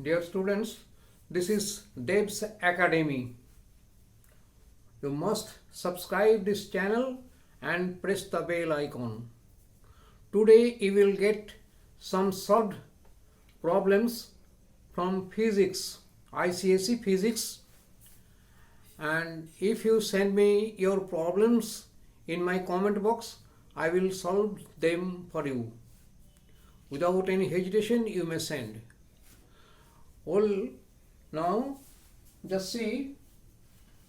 Dear students, this is Dev's Academy. You must subscribe this channel and press the bell icon. Today you will get some solved problems from physics, ICSE physics, and if you send me your problems in my comment box, I will solve them for you. Without any hesitation, you may send. Well, now just see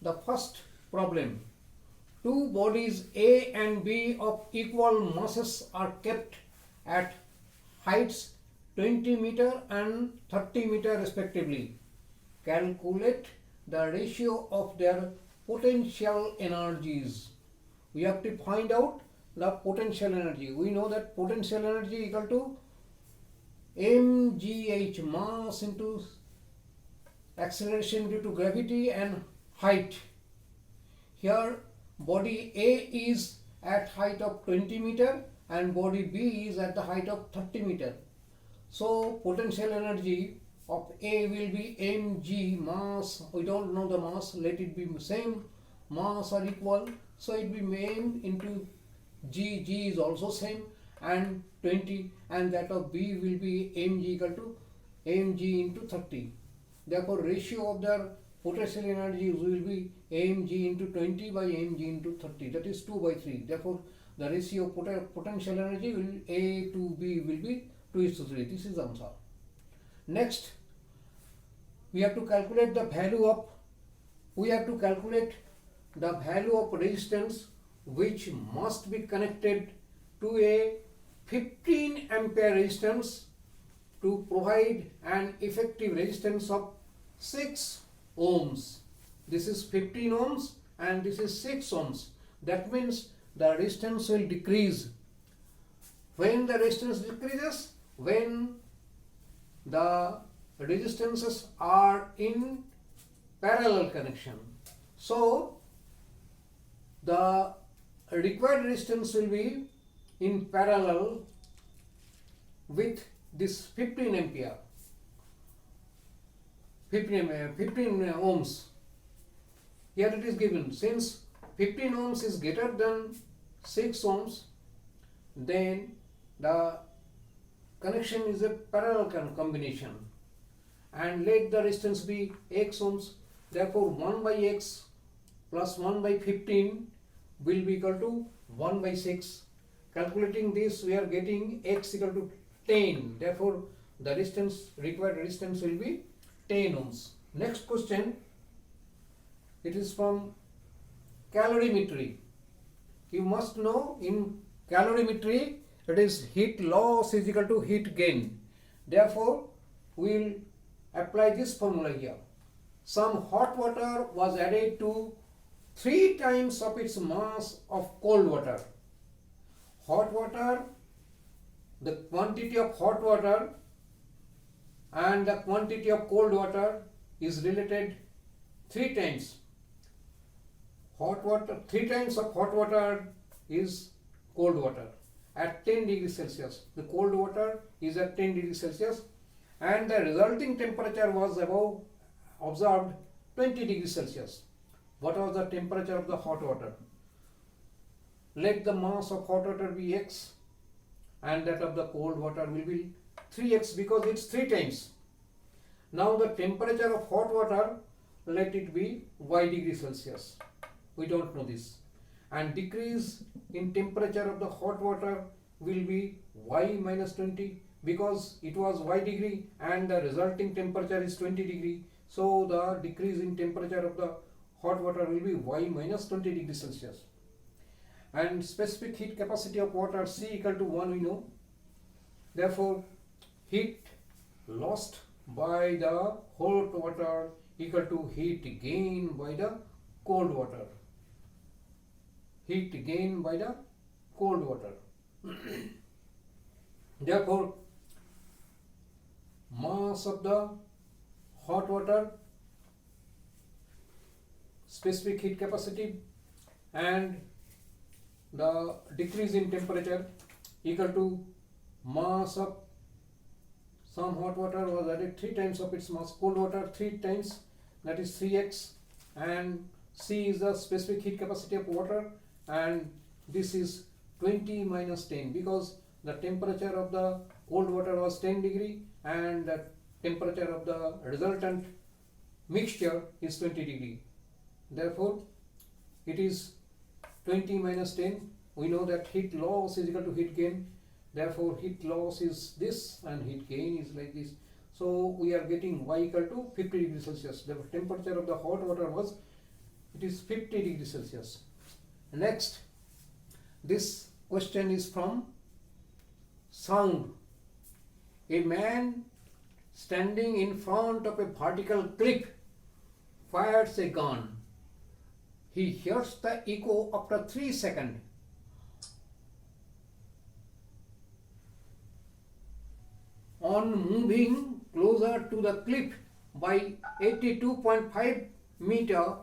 the first problem. Two bodies A and B of equal masses are kept at heights 20 meter and 30 meter respectively. Calculate the ratio of their potential energies. We have to find out the potential energy. We know that potential energy equal to mgh, mass into acceleration due to gravity, and height. Here body A is at height of 20 meter and body B is at the height of 30 meter. So potential energy of A will be mg, mass, we don't know the mass, let it be same, mass are equal, so it will be m into g is also same, and 20, and that of B will be mg equal to mg into 30. Therefore ratio of their potential energies will be mg into 20 by mg into 30, that is 2 by 3. Therefore the ratio of potential energy will A to B will be 2:3. This is the answer. Next, we have to calculate the value of resistance which must be connected to a 15 ampere resistance to provide an effective resistance of 6 ohms. This is 15 ohms and this is 6 ohms. That means the resistance will decrease. When the resistance decreases, when the resistances are in parallel connection. So the required resistance will be in parallel with this 15 ampere, 15 ohms. Here it is given, since 15 ohms is greater than 6 ohms, then the connection is a parallel combination, and let the resistance be x ohms. Therefore 1 by x plus 1 by 15 will be equal to 1 by 6. Calculating this, we are getting x equal to 10. Therefore the required resistance will be 10 ohms. Next question, it is from calorimetry. You must know in calorimetry it is heat loss is equal to heat gain. Therefore we will apply this formula here. Some hot water was added to 3 times of its mass of cold water. Hot water, the quantity of hot water and the quantity of cold water is related 3 times. Hot water, 3 times of hot water is cold water at 10 degrees Celsius. The cold water is at 10 degrees Celsius and the resulting temperature was observed 20 degrees Celsius. What was the temperature of the hot water? Let the mass of hot water be x and that of the cold water will be 3x because it's 3 times. Now the temperature of hot water, let it be y degree Celsius. We don't know this. And decrease in temperature of the hot water will be y minus 20 because it was y degree and the resulting temperature is 20 degree. So the decrease in temperature of the hot water will be y minus 20 degrees Celsius. And specific heat capacity of water C equal to 1 we know. Therefore heat lost by the hot water equal to heat gain by the cold water. Heat gain by the cold water. Therefore mass of the hot water, specific heat capacity, and the decrease in temperature equal to mass of some hot water was added 3 times of its mass, cold water 3 times, that is 3x, and C is the specific heat capacity of water, and this is 20 minus 10 because the temperature of the cold water was 10 degree and the temperature of the resultant mixture is 20 degree. Therefore, it is 20 minus 10. We know that heat loss is equal to heat gain. Therefore, heat loss is this and heat gain is like this. So, we are getting y equal to 50 degrees Celsius. The temperature of the hot water was, it is 50 degrees Celsius. Next, this question is from sound. A man standing in front of a vertical cliff fires a gun. He hears the echo after 3 seconds. On moving closer to the cliff by 82.5 meter,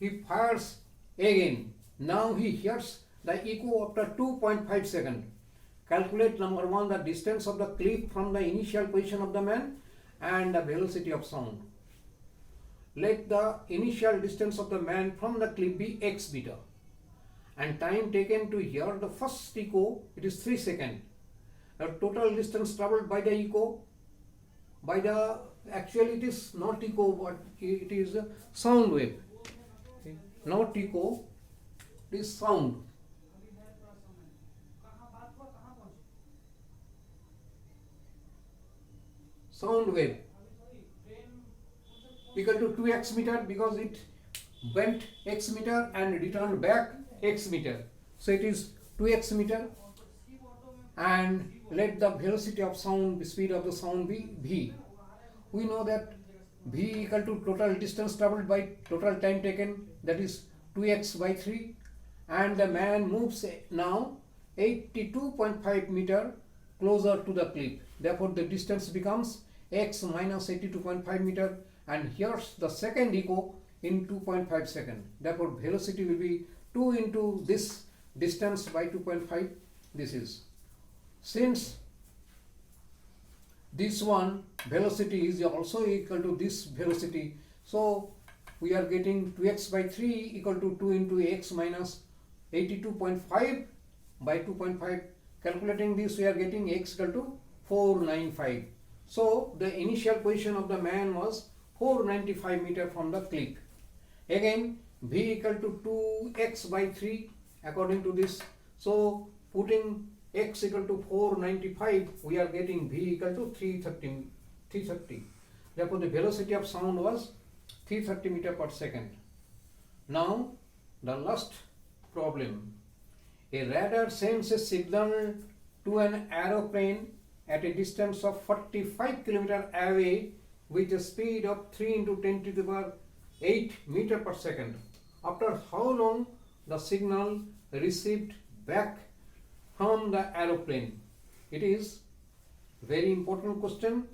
he fires again. Now he hears the echo after 2.5 seconds. Calculate number 1, the distance of the cliff from the initial position of the man and the velocity of sound. Let the initial distance of the man from the cliff be x meter and time taken to hear the first echo, it is 3 seconds. The total distance traveled by the echo, actually it is not echo but it is a sound wave, not echo, it is sound. Sound wave equal to 2x meter because it went x meter and returned back x meter. So it is 2x meter, and let the velocity of sound, the speed of the sound be v. We know that v equal to total distance traveled by total time taken, that is 2x by 3, and the man moves now 82.5 meter closer to the cliff. Therefore the distance becomes x minus 82.5 meter, and here's the second echo in 2.5 seconds. Therefore velocity will be 2 into this distance by 2.5. This is, since this one velocity is also equal to this velocity, so we are getting 2x by 3 equal to 2 into x minus 82.5 by 2.5. Calculating this, we are getting x equal to 495. So the initial position of the man was 495 meter from the cliff. Again v equal to 2x by 3 according to this. So putting x equal to 495, we are getting v equal to 330. Therefore the velocity of sound was 330 meter per second. Now the last problem. A radar sends a signal to an aeroplane at a distance of 45 km away with a speed of 3 into 10 to the power 8 meter per second. After how long the signal received back from the aeroplane? It is very important question.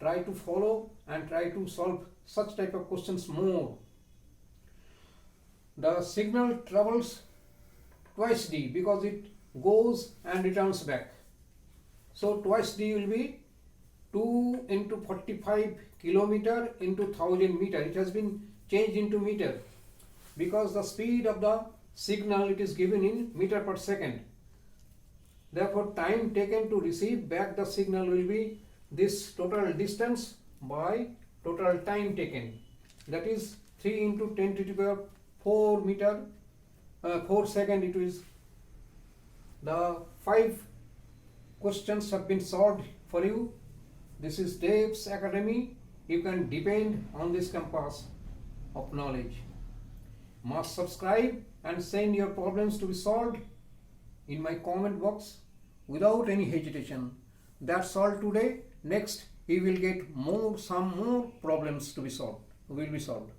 Try to follow and try to solve such type of questions more. The signal travels twice d because it goes and returns back. So twice d will be 2 into 45 kilometer into 1000 meter. It has been changed into meter because the speed of the signal, it is given in meter per second. Therefore time taken to receive back the signal will be this total distance by total time taken, that is 3 into 10 to the power 4 meter 4 second. It is the 5 questions have been solved for you. This is Dev's Academy. You can depend on this compass of knowledge. Must subscribe and send your problems to be solved in my comment box without any hesitation. That's all today. Next we will get some more problems to be solved. Will be solved.